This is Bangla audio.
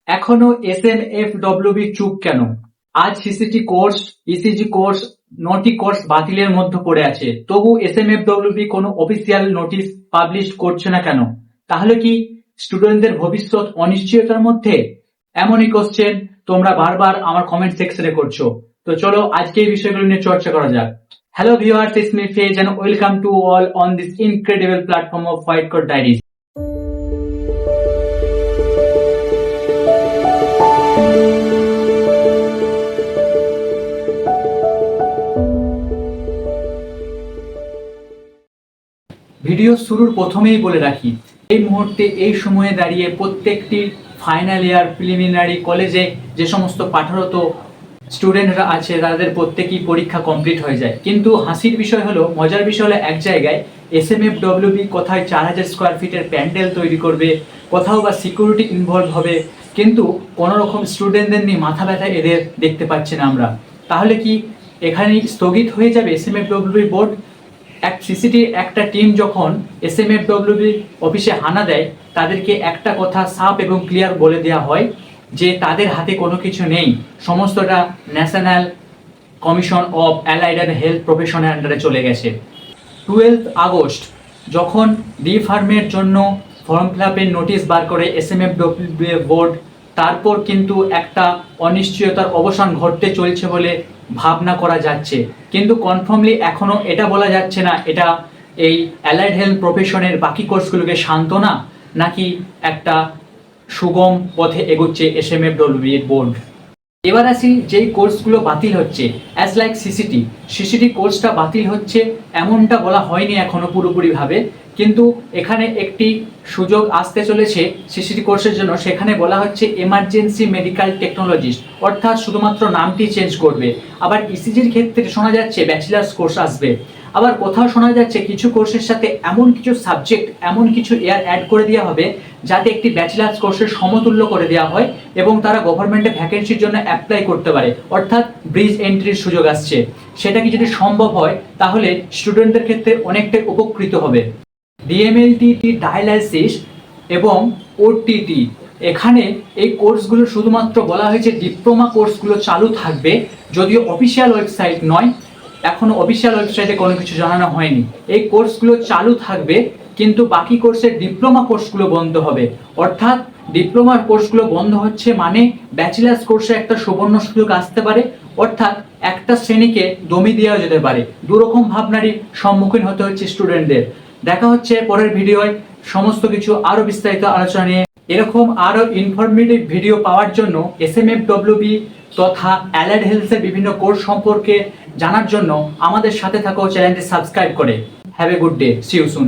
এখনো SMFWB চুপ কেন? আজ সিসিটি কোর্স, ইসিজি কোর্স, 9টি কোর্স বাতিলের মধ্যে পড়ে আছে, তবু SMFWB কোনো অফিসিয়াল নোটিশ পাবলিশ করছে না কেন? তাহলে কি স্টুডেন্টদের ভবিষ্যৎ অনিশ্চয়তার মধ্যে? এমনই কোশ্চেন তোমরা বারবার আমার কমেন্ট সেকশনে করছো। তো চলো আজকে এই বিষয়গুলো নিয়ে চর্চা করা যাক। Hello viewers, it's me Fez and welcome to all on this incredible platform of White Coat Diaries. Video শুরুর প্রথমেই বলে রাখি, এই মুহূর্তে এই সময়ে দাঁড়িয়ে প্রত্যেকটি ফাইনাল ইয়ার প্রিলিমিনারি কলেজে যে সমস্ত পাঠরত স্টুডেন্টরা আছে তাদের প্রত্যেকেই পরীক্ষা কমপ্লিট হয়ে যায়। কিন্তু হাসির বিষয় হলো, মজার বিষয় হলো, এক জায়গায় SMFWB কোথায় 4000 স্কোয়ার ফিটের প্যান্ডেল তৈরি করবে, কোথাও বা সিকিউরিটি ইনভলভ হবে, কিন্তু কোনো রকম স্টুডেন্টদের নিয়ে মাথা ব্যথা এদের দেখতে পাচ্ছি না আমরা। তাহলে কি এখানেই স্থগিত হয়ে যাবে SMFWB বোর্ড? এক সিসিটির একটা টিম যখন SMFWB অফিসে হানা দেয়, তাদেরকে একটা কথা সাফ এবং ক্লিয়ার বলে দেওয়া হয় যে তাদের হাতে কোনো কিছু নেই, সমস্তটা national commission of allied and হেলথ প্রফেশনের আন্ডারে চলে গেছে। 12 আগস্ট যখন ডি ফার্মের জন্য ফর্ম ফিল আপের নোটিশ বার করে SMFWB বোর্ড, তারপর কিন্তু একটা অনিশ্চয়তার অবসান ঘটতে চলছে বলে ভাবনা করা যাচ্ছে, কিন্তু কনফার্মলি এখনো এটা বলা যাচ্ছে না এটা এই অ্যালাইড হেলথ প্রফেশনের বাকি কোর্সগুলোকে সান্ত্বনা নাকি একটা সুগম পথে এগোচ্ছে SMFWB বোর্ড। এবার আসি যেই কোর্সগুলো বাতিল হচ্ছে, অ্যাজ লাইক সিসিটি কোর্সটা বাতিল হচ্ছে এমনটা বলা হয়নি এখনো পুরোপুরিভাবে, কিন্তু এখানে একটি সুযোগ আসতে চলেছে সিসিটি কোর্সের জন্য। সেখানে বলা হচ্ছে এমার্জেন্সি মেডিকেল টেকনোলজিস্ট, অর্থাৎ শুধুমাত্র নামটি চেঞ্জ করবে। আবার ইসিজির ক্ষেত্রে শোনা যাচ্ছে ব্যাচেলার্স কোর্স আসবে। আবার কোথাও শোনা যাচ্ছে কিছু কোর্সের সাথে এমন কিছু সাবজেক্ট, এমন কিছু এয়ার অ্যাড করে দেওয়া হবে যাতে একটি ব্যাচেলার্স কোর্সের সমতুল্য করে দেওয়া হয় এবং তারা গভর্নমেন্টে ভ্যাকেন্সির জন্য অ্যাপ্লাই করতে পারে, অর্থাৎ ব্রিজ এন্ট্রির সুযোগ আসছে। সেটা কি যদি সম্ভব হয় তাহলে স্টুডেন্টদের ক্ষেত্রে অনেকটাই উপকৃত হবে। ডিএমএলটি, ডায়ালাইসিস এবং ওটিটি, এখানে এই কোর্সগুলো শুধুমাত্র বলা হয়েছে ডিপ্লোমা কোর্সগুলো চালু থাকবে, যদিও অফিসিয়াল ওয়েবসাইট নয়, এখনো অফিসিয়াল ওয়েবসাইটে কোনো কিছু জানানো হয়নি। এই কোর্সগুলো চালু থাকবে, কিন্তু বাকি কোর্সের ডিপ্লোমা কোর্সগুলো বন্ধ হবে। অর্থাৎ ডিপ্লোমার কোর্সগুলো বন্ধ হচ্ছে মানে ব্যাচেলার্স কোর্সে একটা সুবর্ণ সুযোগ আসতে পারে, অর্থাৎ একটা শ্রেণীকে দমি দেওয়া যেতে পারে। দুরকম ভাবনারই সম্মুখীন হতে হচ্ছে স্টুডেন্টদের। দেখা হচ্ছে পরের ভিডিওয় সমস্ত কিছু আরো বিস্তারিত আলোচনা নিয়ে। এরকম আরো ইনফরমেটিভ ভিডিও পাওয়ার জন্য SMFWB তথা অ্যালাইড হেলথের বিভিন্ন কোর্স সম্পর্কে জানার জন্য আমাদের সাথে থাকো, চ্যানেলটি সাবস্ক্রাইব করে। Have a good day, see you soon.